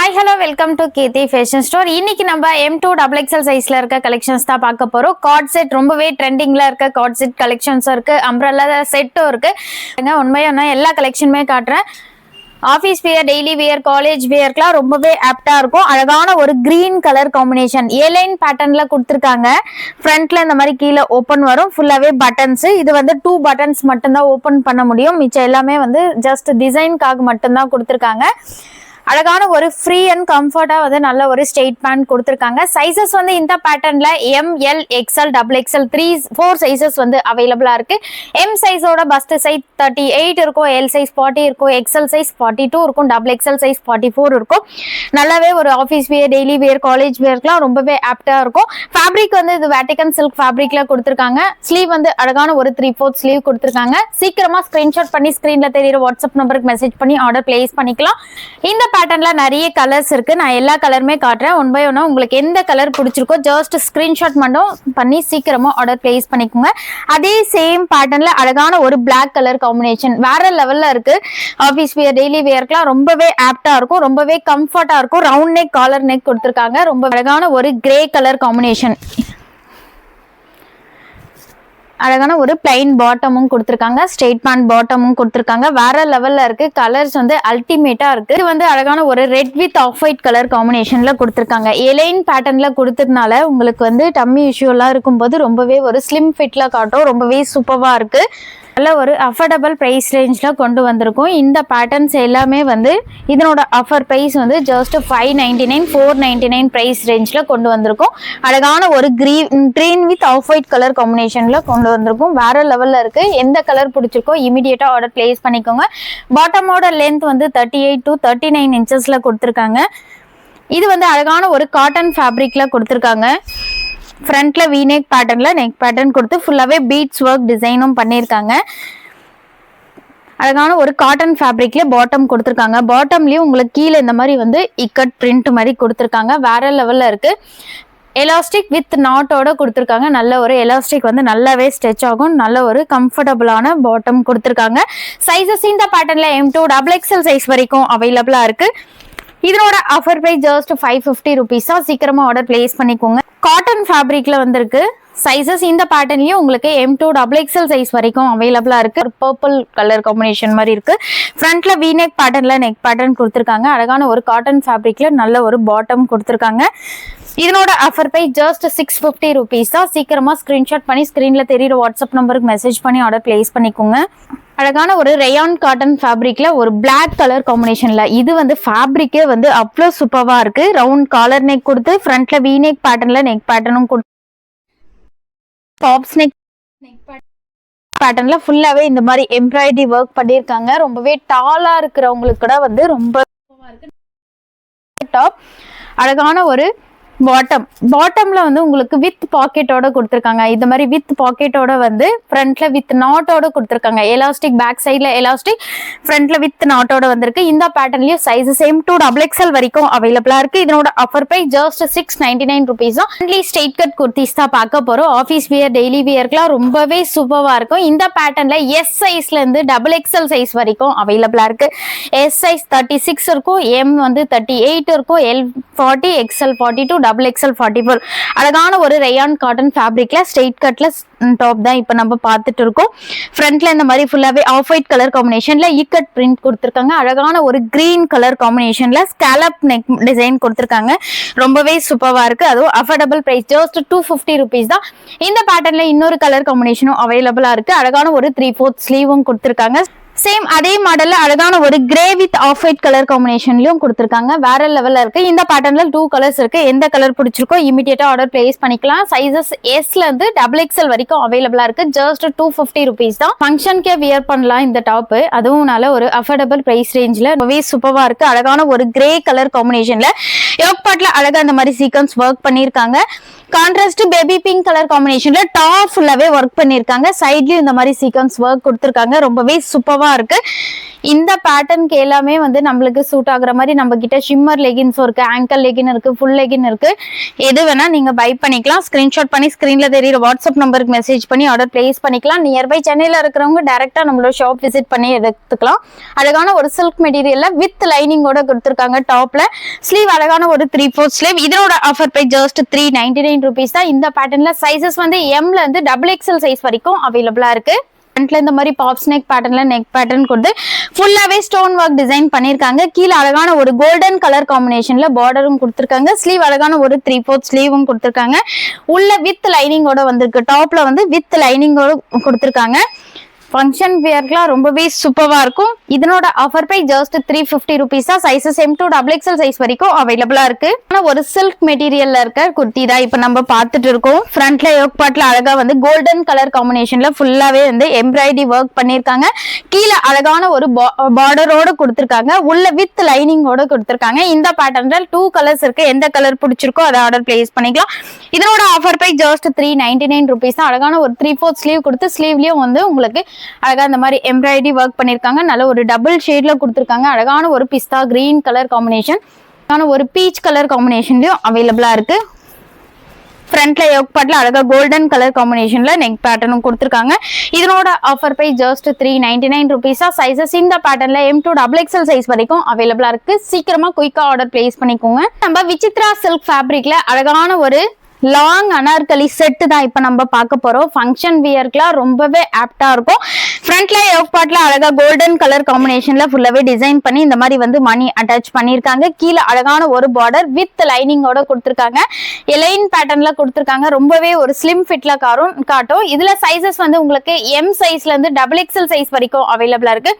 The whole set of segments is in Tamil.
Hi, hello, welcome to Kirti Fashion Store. இன்னைக்கு நம்ம M2 XXL சைஸ்ல இருக்க கலெக்ஷன்ஸ் தான் பார்க்க போறோம். கார்ட் செட் ரொம்பவே ட்ரெண்டிங்ல இருக்க கார்ட் செட் கலெக்ஷன்ஸும் இருக்கு, அம்ப்ரெல்லா செட்டும் இருக்கு. உண்மையா நான் எல்லா கலெக்ஷனுமே காட்டுறேன். Office wear, daily wear, college வியர்க்குலாம் ரொம்பவே ஆப்டா இருக்கும். அழகான ஒரு கிரீன் கலர் காம்பினேஷன் ஏலைன் பேட்டர்ன்ல கொடுத்துருக்காங்க. ஃப்ரண்ட்ல இந்த மாதிரி கீழே ஓப்பன் வரும், ஃபுல்லாவே பட்டன்ஸ். இது வந்து 2 பட்டன்ஸ் மட்டும்தான் ஓப்பன் பண்ண முடியும், மிச்சம் எல்லாமே வந்து ஜஸ்ட் டிசைனுக்காக மட்டும்தான் கொடுத்துருக்காங்க. அழகான ஒரு ஃப்ரீ அண்ட் கம்ஃபர்ட்டா வந்து நல்ல ஒரு ஸ்ட்ரெயிட் பேண்ட் கொடுத்துருக்காங்க. சைசஸ் வந்து இந்த பேட்டர்ன்ல M, L, XL, XXL 3-4 sizes வந்து அவைலபிளா இருக்கு. M சைஸோட பஸ்ட் சைஸ் 38 இருக்கும், L சைஸ் 40 இருக்கும், XL சைஸ் 42 இருக்கும், XXL சைஸ் 44 இருக்கும். நல்லாவே ஒரு office wear, daily wear, college வியர்க்குலாம் ரொம்பவே ஆப்டா இருக்கும். ஃபேப்ரிக் வந்து இது வேட்டிகன் சில்க் ஃபேப்ரிக்ல கொடுத்துருக்காங்க. ஸ்லீவ் வந்து அழகான ஒரு 3/4 ஸ்லீவ் கொடுத்துருக்காங்க. சீக்கிரமா ஸ்கிரீன்ஷாட் பண்ணி ஸ்கிரீன்ல தெரியுற வாட்ஸ்அப் நம்பருக்கு மெசேஜ் பண்ணி ஆர்டர் பிளேஸ் பண்ணிக்கலாம். இந்த பேட்டர்ன்ல நிறைய கலர்ஸ் இருக்கு, நான் எல்லா கலருமே காட்டுறேன். ஒன் பை ஒன்னா உங்களுக்கு எந்த கலர் பிடிச்சிருக்கோ ஜஸ்ட் ஸ்கிரீன்ஷாட் மட்டும் பண்ணி சீக்கிரமா ஆர்டர் பிளேஸ் பண்ணிக்கோங்க. அதே சேம் பேட்டர்ன்ல அழகான ஒரு பிளாக் கலர் காம்பினேஷன் வேற லெவல்ல இருக்கு. ஆஃபீஸ் வியர், டெய்லி வியர்க்குலாம் ரொம்பவே ஆப்டா இருக்கும், ரொம்பவே கம்ஃபர்ட்டா இருக்கும். ரவுண்ட் நெக், காலர் நெக் கொடுத்துருக்காங்க. ரொம்ப அழகான ஒரு கிரே கலர் காம்பினேஷன். அழகான ஒரு பிளைன் பாட்டமும் கொடுத்துருக்காங்க, ஸ்ட்ரெயிட் பேண்ட் பாட்டமும் கொடுத்துருக்காங்க. வேற லெவல்ல இருக்கு, கலர்ஸ் வந்து அல்டிமேட்டா இருக்கு. இது வந்து அழகான ஒரு red with off white colour காம்பினேஷன்ல கொடுத்துருக்காங்க. எலைன் பேட்டர்ன்ல கொடுத்ததுனால உங்களுக்கு வந்து டம்மி இஷ்யூ எல்லாம் இருக்கும்போது ரொம்பவே ஒரு ஸ்லிம் ஃபிட்ல காட்டும், ரொம்பவே சூப்பரா இருக்கு. நல்ல ஒரு அஃபோர்டபுள் ப்ரைஸ் ரேஞ்சில் கொண்டு வந்திருக்கோம். இந்த பேட்டர்ன்ஸ் எல்லாமே வந்து இதனோட ஆஃபர் ப்ரைஸ் வந்து ஜஸ்ட் 599, 499 ப்ரைஸ் ரேஞ்சில் கொண்டு வந்திருக்கோம். அழகான ஒரு green with off white colour காம்பினேஷனில் கொண்டு வந்திருக்கும். வேற லெவலில் இருக்குது. எந்த கலர் பிடிச்சிருக்கோ இமீடியட்டாக ஆர்டர் பிளேஸ் பண்ணிக்கோங்க. பாட்டமோட லென்த் வந்து 38 to 39 இன்ச்சஸில் கொடுத்துருக்காங்க. இது வந்து அழகான ஒரு காட்டன் ஃபேப்ரிக்கில் கொடுத்துருக்காங்க. ஃப்ரண்ட்ல வீநெக் பேட்டர்ன்ல நெக் பேட்டர்ன் கொடுத்து ஃபுல்லாவே பீட்ஸ் ஒர்க் டிசைனும் பண்ணியிருக்காங்க. அழகான ஒரு காட்டன் ஃபேப்ரிக்ல பாட்டம் கொடுத்துருக்காங்க. பாட்டம்லயும் உங்களுக்கு கீழே இந்த மாதிரி வந்து இக்கட் பிரிண்ட் மாதிரி கொடுத்துருக்காங்க. வேற லெவல்ல இருக்கு. எலாஸ்டிக் வித் நாட்டோட கொடுத்துருக்காங்க. நல்ல ஒரு எலாஸ்டிக் வந்து நல்லாவே ஸ்ட்ரெச் ஆகும். நல்ல ஒரு கம்ஃபர்டபுளான பாட்டம் கொடுத்துருக்காங்க. சைஸஸ் இந்த பேட்டர்ன்ல M2 XXL சைஸ் வரைக்கும் அவைலபிளா இருக்கு. இதனோட ஆஃபர் பிரைஸ் ஜஸ்ட் 550 rupees தான். சீக்கிரமா ஆர்டர் பிளேஸ் பண்ணிக்கோங்க. காட்டன் ஃபேப்ரிக்ல வந்திருக்கு. சைசஸ் இந்த பேட்டர்ன்லயும் உங்களுக்கு M2 XXL சைஸ் வரைக்கும் அவைலபிளா இருக்கு. பர்பிள் கலர் காம்பினேஷன் மாதிரி இருக்கு. ஃப்ரண்ட்ல வீநெக் பேட்டர்ன்ல நெக் பேட்டர்ன் கொடுத்துருக்காங்க. அழகான ஒரு காட்டன் ஃபேப்ரிக்ல நல்ல ஒரு பாட்டம் கொடுத்துருக்காங்க. இதனோட ஆஃபர் பிரைஸ் ஜஸ்ட் 650 rupees தான். சீக்கிரமா ஸ்கிரீன்ஷாட் பண்ணி ஸ்கிரீன்ல தெரியுற வாட்ஸ்அப் நம்பருக்கு மெசேஜ் பண்ணி ஆர்டர் பிளேஸ் பண்ணிக்கோங்க. அழகான ஒரு ரயான் காட்டன் ஃபேப்ரிக்ல ஒரு பிளாக் கலர் காம்பினேஷன்ல இது வந்து ஃபேப்ரிக்கே வந்து அவ்வளோ சூப்பரா இருக்கு. ரவுண்ட் காலர் நெக் கொடுத்து ஃப்ரண்ட்ல வீநெக் பேட்டர்ன்ல நெக் பேட்டர்னும் கொடுத்து டாப்ஸ் நெக் பேட்டர்ன்ல ஃபுல்லாவே இந்த மாதிரி எம்ப்ராய்டரி ஒர்க் பண்ணியிருக்காங்க. ரொம்பவே டாலா இருக்கிறவங்களுக்கு கூட வந்து ரொம்ப டாப். அழகான ஒரு பாட்டம்ல வந்து உங்களுக்கு வித் பாக்கெட்டோட கொடுத்துருக்காங்க. இந்த மாதிரி வித் பாக்கெட்டோட வந்து ஃப்ரண்ட்ல வித் நாட்டோட கொடுத்துருக்காங்க. எலாஸ்டிக் பேக் சைட்ல எலாஸ்டிக், ஃப்ரண்ட்ல வித் நாட்டோட வந்திருக்கு. இந்த பேட்டர்ன்லயும் சைஸஸ் M2 XXL வரைக்கும் அவைலபிளா இருக்கு. இதனோட ஆஃபர் பிரைஸ் ஜஸ்ட் 699 rupees தான். ஒன்லி ஸ்ட்ரெயிட் கட் குர்த்திஸ் தான் பார்க்க போறோம். ஆஃபீஸ் வியர், டெய்லி வியர்க்குலாம் ரொம்பவே சூப்பரா இருக்கும். இந்த பேட்டர்ன்ல S சைஸ்ல இருந்து XXL சைஸ் வரைக்கும் அவைலபிளா இருக்கு. S சைஸ் 36 இருக்கும், M வந்து 38 இருக்கும், L 40, XL 42, XXL 44. அழகான ஒரு ரயான் காட்டன் ஃபேப்ரிக்ல ஸ்ட்ரெயிட் கட்ல டாப் தான் இப்ப நம்ம பார்த்துட்டு இருக்கோம். ஃப்ரண்ட்ல இந்த மாதிரி ஃபுல்லாவே ஆஃப் ஒயிட் கலர் காம்பினேஷன்ல இக்கட் பிரிண்ட் கொடுத்துருக்காங்க. அழகான ஒரு கிரீன் கலர் காம்பினேஷன்ல ஸ்காலப் நெக் டிசைன் கொடுத்துருக்காங்க. ரொம்பவே சூப்பரா இருக்கு. அதுவும் அஃபோர்டபுள் பிரைஸ் ஜஸ்ட் 250 rupees தான். இந்த பேட்டர்ன்ல இன்னொரு கலர் காம்பினேஷனும் அவைலபிளா இருக்கு. அழகான ஒரு 3/4 ஸ்லீவும் கொடுத்துருக்காங்க. சேம் அதே மாடல்ல அழகான ஒரு grey with off white colour காம்பினேஷன்லயும் கொடுத்துருக்காங்க. வேற லெவல்ல இருக்கு. இந்த பேட்டர்ன்ல 2 கலர்ஸ் இருக்கு. எந்த கலர் பிடிச்சிருக்கோ இமீடியட்டா ஆர்டர் பிளேஸ் பண்ணிக்கலாம். சைசஸ் Sல இருந்து XXL வரைக்கும் அவைலபிளா இருக்கு. ஜஸ்ட் 250 rupees தான். ஃபங்க்ஷனுக்கே வியர் பண்ணலாம் இந்த டாப். அதுவும் நல்ல ஒரு அஃபோர்டபுள் பிரைஸ் ரேஞ்ச்ல ரொம்பவே சூப்பரா இருக்கு. அழகான ஒரு கிரே கலர் காம்பினேஷன்ல யோக் பார்ட்ல அழகா இந்த மாதிரி சீக்வன்ஸ் ஒர்க் பண்ணிருக்காங்க. கான்ட்ராஸ்ட் பேபி பிங்க் கலர் காம்பினேஷன்ல டாப் ஃபுல்லாவே ஒர்க் பண்ணிருக்காங்க. சைட்லயும் இந்த மாதிரி சீக்வன்ஸ் ஒர்க் கொடுத்துருக்காங்க. ரொம்பவே சூப்பரா இருக்கு. இந்த பேட்டர்னுக்கு எல்லாமே வந்து நம்மளுக்கு சூட் ஆகுற மாதிரி நம்ம கிட்ட ஷிம்மர் லெகின்ஸும் இருக்கு, ஆங்கல் லெகின் இருக்கு, ஃபுல் லெகின் இருக்கு. எது வேணா நீங்க பை பண்ணிக்கலாம். ஸ்கிரீன்ஷாட் பண்ணி ஸ்கிரீன்ல தெரியுற வாட்ஸ்அப் நம்பருக்கு மெசேஜ் பண்ணி ஆர்டர் பிளேஸ் பண்ணிக்கலாம். நியர்பை சென்னையில இருக்கிறவங்க டைரக்டா நம்மளோட ஷாப் விசிட் பண்ணி எடுத்துக்கலாம். அழகான ஒரு சில்க் மெட்டீரியல்ல வித் லைனிங்கோட கொடுத்துருக்காங்க. டாப்ல ஸ்லீவ் அழகான ஒரு 3/4 ஸ்லீவ். இதனோட ஆஃபர் பிரைஸ் ஜஸ்ட் 399 rupees தான். இந்த பேட்டர்ன்ல சைசஸ் வந்து எம்ல இருந்து XXL சைஸ் வரைக்கும் அவைலபிளா இருக்கு. ஃப்ரண்ட்ல இந்த மாதிரி பாப் ஸ்னெக் பேட்டர்ன்ல நெக் பேட்டர்ன் கொடுத்து ஃபுல்லாவே ஸ்டோன் ஒர்க் டிசைன் பண்ணிருக்காங்க. கீழே அழகான ஒரு கோல்டன் கலர் காம்பினேஷன்ல பார்டரும் கொடுத்துருக்காங்க. ஸ்லீவ் அழகான ஒரு 3/4 ஸ்லீவும் கொடுத்துருக்காங்க. உள்ள வித் லைனிங்கோட வந்திருக்கு. டாப்ல வந்து வித் லைனிங்கோட கொடுத்துருக்காங்க. ஃபங்க்ஷன் வியர்க்குலாம் ரொம்பவே சூப்பரா இருக்கும். இதனோட ஆஃபர் பிரைஸ் ஜஸ்ட் 350 rupees தான். Sizes M to XXL size வரைக்கும் அவைலபிளா இருக்கு. ஒரு சில்க் மெட்டீரியல்ல இருக்க குர்த்தி தான் இப்ப நம்ம பார்த்துட்டு இருக்கோம். ஃப்ரண்ட்ல யோக் பார்ட்ல அழகா வந்து கோல்டன் கலர் காம்பினேஷன்ல ஃபுல்லாவே வந்து எம்ப்ராய்டரி ஒர்க் பண்ணிருக்காங்க. கீழே அழகான ஒரு பார்டரோட கொடுத்துருக்காங்க. உள்ள வித் லைனிங்கோட கொடுத்துருக்காங்க. இந்த பேட்டர்ன்ல 2 கலர்ஸ் இருக்கு. எந்த கலர் பிடிச்சிருக்கோ அதை ஆர்டர் பிளேஸ் பண்ணிக்கலாம். இதனோட ஆஃபர் பிரைஸ் ஜஸ்ட் 399 rupees தான். அழகான ஒரு 3/4 ஸ்லீவ் கொடுத்து ஸ்லீவ்லயும் வந்து உங்களுக்கு அழகா இந்த மாதிரி எம்ப்ராய்டரி ஒர்க் பண்ணிருக்காங்க. நல்ல ஒரு டபுள் ஷேட்ல கொடுத்துருக்காங்க. அழகான ஒரு பிஸ்தா கிரீன் கலர் காம்பினேஷன், ஒரு பீச் கலர் காம்பினேஷன்லயும் அவைலபிளா இருக்கு. ஃப்ரண்ட்ல யோக் பார்ட்ல அழகா கோல்டன் கலர் காம்பினேஷன்ல நெக் பேட்டர்னும் கொடுத்துருக்காங்க. இதனோட offer price just 399 rupees. Sizes இந்த பேட்டர்ன்ல M to XXL சைஸ் வரைக்கும் அவைலபிளா இருக்கு. சீக்கிரமா குயிக்கா ஆர்டர் பிளேஸ் பண்ணிக்கோங்க. நம்ம விசித்ரா சில்க் ஃபேப்ரிக்ல அழகான ஒரு லாங் அனார்கலி செட்டு தான் இப்ப நம்ம பார்க்க போறோம். ஃபங்க்ஷன் வியர்க்குலாம் ரொம்பவே ஆப்டா இருக்கும். ஃப்ரண்ட்ல யோக் பார்ட்ல அழகா கோல்டன் கலர் காம்பினேஷன்ல ஃபுல்லாவே டிசைன் பண்ணி இந்த மாதிரி வந்து மணி அட்டாச் பண்ணிருக்காங்க. கீழே அழகான ஒரு பார்டர் வித் லைனிங்கோட கொடுத்துருக்காங்க. எலைன் பேட்டர்ன்ல கொடுத்துருக்காங்க. ரொம்பவே ஒரு ஸ்லிம் ஃபிட்ல காட்டும். இதுல சைசஸ் வந்து உங்களுக்கு M சைஸ்ல இருந்து XXL சைஸ் வரைக்கும் அவைலபிளா இருக்கு.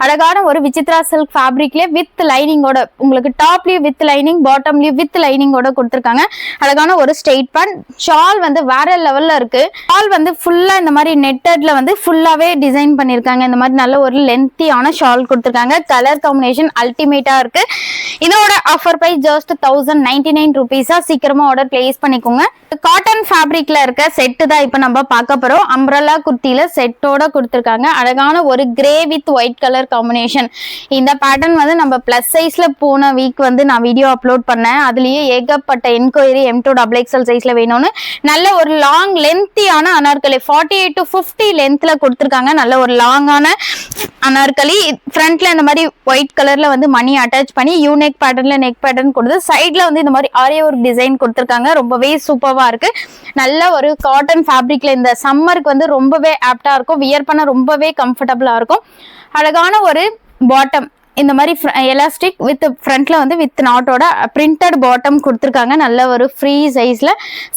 அழகான ஒரு விசித்ரா சில்க் ஃபேப்ரிக்ல வித் லைனிங்கோட உங்களுக்கு டாப்லயும் வித் லைனிங், பாட்டம்லயும் வித் லைனிங்கோட கொடுத்துருக்காங்க. அழகான ஒரு ஸ்ட்ரெயிட் ஷால் வந்து வேற லெவல்ல இருக்கு. ஷால் வந்து ஃபுல்லா இந்த மாதிரி நெட்டட்ல வந்து ஃபுல்லாவே டிசைன் பண்ணிருக்காங்க. இந்த மாதிரி நல்ல ஒரு லென்த்தியான ஷால் கொடுத்துருக்காங்க. கலர் காம்பினேஷன் அல்டிமேட்டா இருக்கு. இதோட ஆஃபர் பிரைஸ் ஜஸ்ட் 1099 rupees. சீக்கிரமா ஆர்டர் பிளேஸ் பண்ணிக்கோங்க. காட்டன் ஃபேப்ரிக்ல இருக்க செட்டு தான் இப்ப நம்ம பார்க்க போறோம். அம்ப்ரல்லா குர்த்தியில செட்டோட கொடுத்துருக்காங்க. அழகான ஒரு grey with white colour combination. இந்த பேட்டர்ன் வந்து நம்ம பிளஸ் சைஸ்ல போன வீக் வந்து நான் வீடியோ அப்லோட் பண்ணேன். அதுலயே ஏகப்பட்ட என்கொயரி M to XXL சைஸ்ல வேணும்னு நல்ல ஒரு லாங் லென்த்தியான அனார்கலி 48 to 50 லென்த்ல கொடுத்துருக்காங்க. நல்ல ஒரு லாங்கான அனார்கலி. ஃப்ரண்ட்ல இந்த மாதிரி ஒயிட் கலர்ல வந்து மணி அட்டாச் பண்ணி யூனெக் பேட்டர்ன்ல நெக் பேட்டர்ன் கொடுத்து சைட்ல வந்து இந்த மாதிரி ஆரிய ஒரு டிசைன் கொடுத்துருக்காங்க. ரொம்பவே சூப்பர்வா இருக்கு. நல்ல ஒரு காட்டன் ஃபேப்ரிக்ல இந்த சம்மருக்கு வந்து ரொம்பவே ஆப்டா இருக்கும். வியர் பண்ண ரொம்பவே கம்ஃபர்டபுளா இருக்கும். அழகான ஒரு பாட்டம் இந்த மாதிரி எலாஸ்டிக் வித் ஃப்ரண்ட்ல வந்து வித் நாட்டோட பிரிண்டட் பாட்டம் கொடுத்துருக்காங்க. நல்ல ஒரு ஃப்ரீ சைஸ்ல.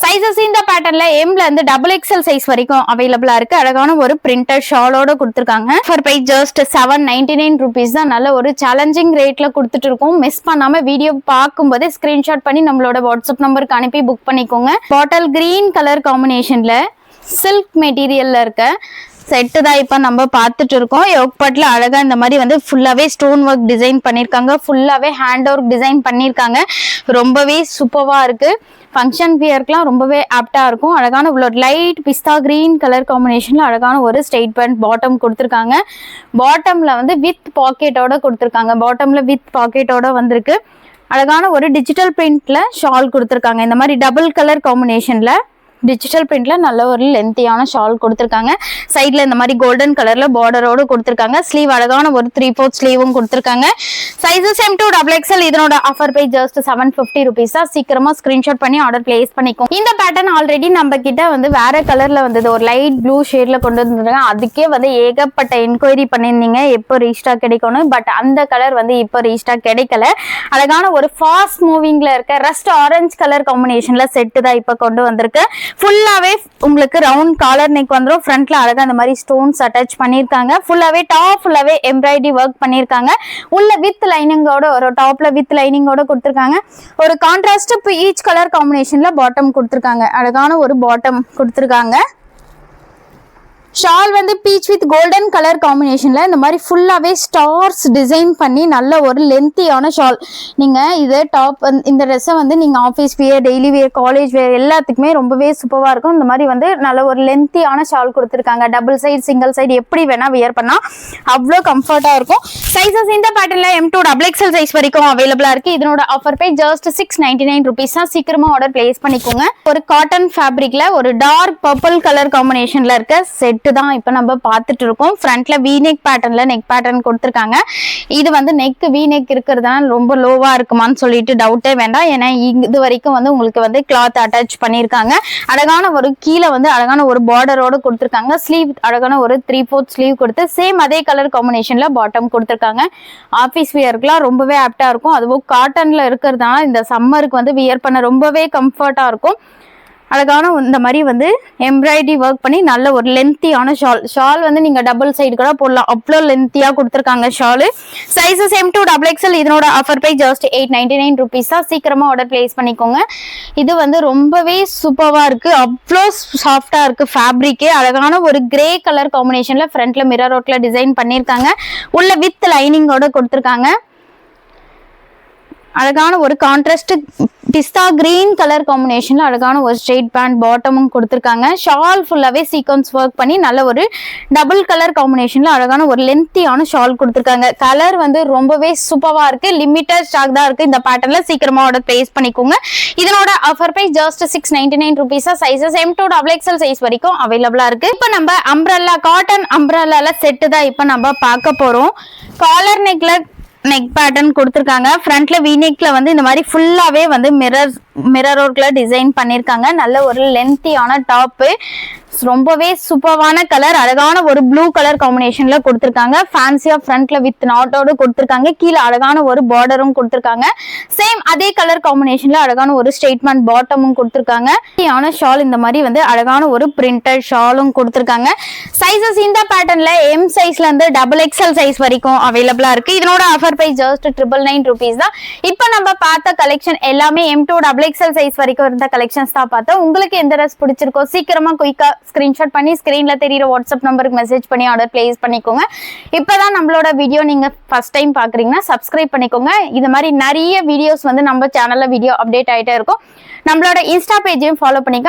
சைசஸ் இந்த பேட்டர்ன்ல எம்ல இருந்து XXL சைஸ் வரைக்கும் அவைலபிளா இருக்கு. அழகான ஒரு பிரிண்டட் ஷாலோட கொடுத்துருக்காங்க. ஃபார் பிரைஸ் ஜஸ்ட் 799 rupees தான். நல்ல ஒரு சேலஞ்சிங் ரேட்ல கொடுத்துட்டு இருக்கோம். மிஸ் பண்ணாம வீடியோ பார்க்கும்போது ஸ்கிரீன்ஷாட் பண்ணி நம்மளோட வாட்ஸ்அப் நம்பருக்கு அனுப்பி புக் பண்ணிக்கோங்க. பாட்டில் கிரீன் கலர் காம்பினேஷன்ல சில்க் மெட்டீரியல்ல இருக்க செட்டு தான் இப்ப நம்ம பார்த்துட்டு இருக்கோம். யோக் பார்ட்ல அழகா இந்த மாதிரி வந்து ஃபுல்லாவே ஸ்டோன் ஒர்க் டிசைன் பண்ணிருக்காங்க. ஃபுல்லாவே ஹேண்ட் ஒர்க் டிசைன் பண்ணிருக்காங்க. ரொம்பவே சூப்பர்வா இருக்கு. ஃபங்க்ஷன் வியர்க்குலாம் ரொம்பவே ஆப்டா இருக்கும். அழகான உள்ள லைட் பிஸ்தா கிரீன் கலர் காம்பினேஷன்ல அழகான ஒரு ஸ்ட்ரெயிட் பேண்ட் பாட்டம் கொடுத்துருக்காங்க. பாட்டம்ல வந்து வித் பாக்கெட்டோட கொடுத்துருக்காங்க. பாட்டம்ல வித் பாக்கெட்டோட வந்திருக்கு. அழகான ஒரு டிஜிட்டல் பிரிண்ட்ல ஷால் கொடுத்துருக்காங்க. இந்த மாதிரி டபுள் கலர் காம்பினேஷன்ல டிஜிட்டல் பிரிண்ட்ல நல்ல ஒரு லென்த்தியான ஷால் கொடுத்துருக்காங்க. சைட்ல இந்த மாதிரி கோல்டன் கலர்ல பார்டரோடு கொடுத்துருக்காங்க. ஸ்லீவ் அழகான ஒரு 3/4 ஸ்லீவும் கொடுத்துருக்காங்க. Sizes M to XXL. இதனோட ஆஃபர் பிரைஸ் ஜஸ்ட் 750 rupees. சீக்கிரமா ஸ்கிரீன்ஷாட் பண்ணி ஆர்டர் பிளேஸ் பண்ணிக்கோங்க. இந்த பேட்டர்ன் ஆல்ரெடி நம்ம கிட்ட வந்து வேற கலர்ல வந்தது. ஒரு லைட் ப்ளூ ஷேட்ல கொண்டு வந்துருக்காங்க. அதுக்கே வந்து ஏகப்பட்ட என்கொயரி பண்ணியிருந்தீங்க எப்போ ரீஸ்டாக் கிடைக்கணும். பட் அந்த கலர் வந்து இப்போ ரீஸ்டாக் கிடைக்கல. அழகான ஒரு ஃபாஸ்ட் மூவிங்ல இருக்க ரஸ்ட் ஆரஞ்சு கலர் காம்பினேஷன்ல செட்டு தான் இப்ப கொண்டு வந்திருக்கு. ஃபுல்லாவே உங்களுக்கு ரவுண்ட் காலர் நெக் வந்துடும். ஃப்ரண்ட்ல அழகா அந்த மாதிரி ஸ்டோன்ஸ் அட்டாச் பண்ணிருக்காங்க. ஃபுல்லாவே டாப் ஃபுல்லாவே எம்ப்ராய்டரி ஒர்க் பண்ணிருக்காங்க. உள்ள வித் லைனிங்கோட ஒரு டாப்ல வித் லைனிங்கோட கொடுத்துருக்காங்க. ஒரு கான்ட்ராஸ்ட் ஈச் கலர் காம்பினேஷன்ல பாட்டம் கொடுத்துருக்காங்க. அழகான ஒரு பாட்டம் கொடுத்துருக்காங்க. ஷால் வந்து பீச் வித் கோல்டன் கலர் காம்பினேஷன்ல இந்த மாதிரி ஃபுல்லாவே ஸ்டார்ஸ் டிசைன் பண்ணி நல்ல ஒரு லென்த்தியான ஷால். நீங்க இது டாப் இந்த ட்ரெஸ்ஸை வந்து நீங்க office wear, daily wear, college wear எல்லாத்துக்குமே ரொம்பவே சூப்பரா இருக்கும். இந்த மாதிரி வந்து நல்ல ஒரு லென்த்தியான ஷால் கொடுத்துருக்காங்க. டபுள் சைடு, சிங்கிள் சைடு எப்படி வேணா வியர் பண்ணா அவ்வளோ கம்ஃபர்ட்டா இருக்கும். சைஸஸ் இந்த பேட்டர்ல M2 XXL சைஸ் வரைக்கும் அவைலபிளா இருக்கு. இதனோட ஆஃபர் பே ஜஸ்ட் 699 rupees தான். சீக்கிரமா ஆர்டர் பிளேஸ் பண்ணிக்கோங்க. ஒரு காட்டன் ஃபேப்ரிக்ல ஒரு டார்க் பர்பிள் கலர் காம்பினேஷன்ல இருக்க செட்டு தான் இப்ப நம்ம பார்த்துட்டு இருக்கோம். ஃப்ரண்ட்ல வி நெக் பேட்டர்ன்ல நெக் பேட்டர்ன் கொடுத்துருக்காங்க. இது வந்து நெக் வி நெக் இருக்கிறதுனால ரொம்ப லோவா இருக்குமான்னு சொல்லிட்டு டவுட்டே வேண்டாம். ஏன்னா இது வரைக்கும் வந்து உங்களுக்கு வந்து கிளாத் அட்டாச் பண்ணியிருக்காங்க. அழகான ஒரு கீழே வந்து அழகான ஒரு பார்டரோட கொடுத்துருக்காங்க. ஸ்லீவ் அழகான ஒரு 3/4 ஸ்லீவ் கொடுத்து சேம் அதே கலர் காம்பினேஷன்ல பாட்டம் கொடுத்துருக்காங்க. ஆஃபீஸ் வியருக்குலாம் ரொம்பவே ஆப்டா இருக்கும். அதுவும் காட்டன்ல இருக்கிறதுனால இந்த சம்மருக்கு வந்து வியர் பண்ண ரொம்பவே கம்ஃபர்ட்டா இருக்கும். அழகான இந்த மாதிரி வந்து எம்ப்ராய்டரி ஒர்க் பண்ணி நல்ல ஒரு லென்த்தியான ஷால் வந்து நீங்க டபுள் சைடு கூட போடலாம். அவ்வளோ லென்த்தியா கொடுத்துருக்காங்க ஷாலு. Sizes M2 XXL. இதனோட ஆஃபர் பை ஜஸ்ட் 899 rupees தான். சீக்கிரமா ஆர்டர் பிளேஸ் பண்ணிக்கோங்க. இது வந்து ரொம்பவே சூப்பரா இருக்கு. அவ்வளோ சாஃப்டா இருக்கு ஃபேப்ரிக்கே. அழகான ஒரு கிரே கலர் காம்பினேஷன்ல ஃப்ரண்ட்ல மிரர் ஒர்க்ல டிசைன் பண்ணியிருக்காங்க. உள்ள வித் லைனிங்கோட கொடுத்துருக்காங்க. அழகான ஒரு கான்ட்ராஸ்ட் பிஸ்தா கிரீன் கலர் காம்பினேஷன்ல அழகான ஒரு ஸ்ட்ரெயிட் பேண்ட் பாட்டமும் கொடுத்துருக்காங்க. ஷால் ஃபுல்லாவே சீக்வன்ஸ் ஒர்க் பண்ணி நல்ல ஒரு டபுள் கலர் காம்பினேஷன்ல அழகான ஒரு லென்த்தியான ஷால் கொடுத்துருக்காங்க. கலர் வந்து ரொம்பவே சூப்பரா இருக்கு. லிமிட்டட் ஸ்டாக் தான் இருக்கு இந்த பேட்டர்ன்ல. சீக்கிரமா ஆர்டர் பிளேஸ் பண்ணிக்கோங்க. இதனோட offer price just 699 rupees. Sizes M2 XXL size வரைக்கும் அவைலபிளா இருக்கு. இப்ப நம்ம அம்ப்ரெல்லா காட்டன் அம்ப்ரெல்லால செட்டு தான் இப்ப நம்ம பார்க்க போறோம். காலர் நெக்ல நெக் பேட்டர்ன் கொடுத்துருக்காங்க. ஃப்ரண்ட்ல வி நெக்ல வந்து இந்த மாதிரி ஃபுல்லாவே வந்து மிரர் ஒர்க்ல டிசைன் பண்ணிருக்காங்க. நல்ல ஒரு லென்த்தியான டாப்பு. ரொம்பவே சூப்பரான கலர். அழகான ஒரு ப்ளூ கலர் காம்பினேஷன்ல கொடுத்துருக்காங்க. ஃபேன்சியா ஃப்ரண்ட்ல வித் நாட்டோட கொடுத்துருக்காங்க. கீழே அழகான ஒரு பார்டரும் கொடுத்துருக்காங்க. சேம் அதே கலர் காம்பினேஷன்ல அழகான ஒரு ஸ்ட்ரெயிட்மெண்ட் பாட்டமும் கொடுத்துருக்காங்க. ஷால் இந்த மாதிரி வந்து அழகான ஒரு பிரிண்டட் ஷாலும் கொடுத்துருக்காங்க. சைஸஸ் இந்த பேட்டர்ன்ல M சைஸ்ல இருந்து XXL சைஸ் வரைக்கும் அவைலபிளா இருக்கு. இதனோட ஆஃபர் பிரைஸ் ஜஸ்ட் 999 rupees தான். இப்போ நம்ம பார்த்த கலெக்ஷன் எல்லாமே M2 XXL சைஸ் வரைக்கும் இருந்த கலெக்ஷன்ஸ் தான் பார்த்தோம். உங்களுக்கு எந்த ட்ரெஸ் பிடிச்சிருக்கோ சீக்கிரமா குயிக்கா ஸ்கிரீன்ஷாட் பண்ணி ஸ்கிரீன்ல தெரியுற வாட்ஸ்அப் நம்பருக்கு மெசேஜ் பண்ணி ஆர்டர் பிளேஸ் பண்ணிக்கோங்க. இப்பதான் நம்மளோட வீடியோ நீங்க ஃபர்ஸ்ட் டைம் பாக்குறீங்கன்னா சப்ஸ்கிரைப் பண்ணிக்கோங்க. இது மாதிரி நிறைய வீடியோஸ் வந்து நம்ம சேனல்ல வீடியோ அப்டேட் ஆயிட்டே இருக்கும். நம்மளோட இன்ஸ்டா பேஜையும் ஃபாலோ பண்ணிக்க.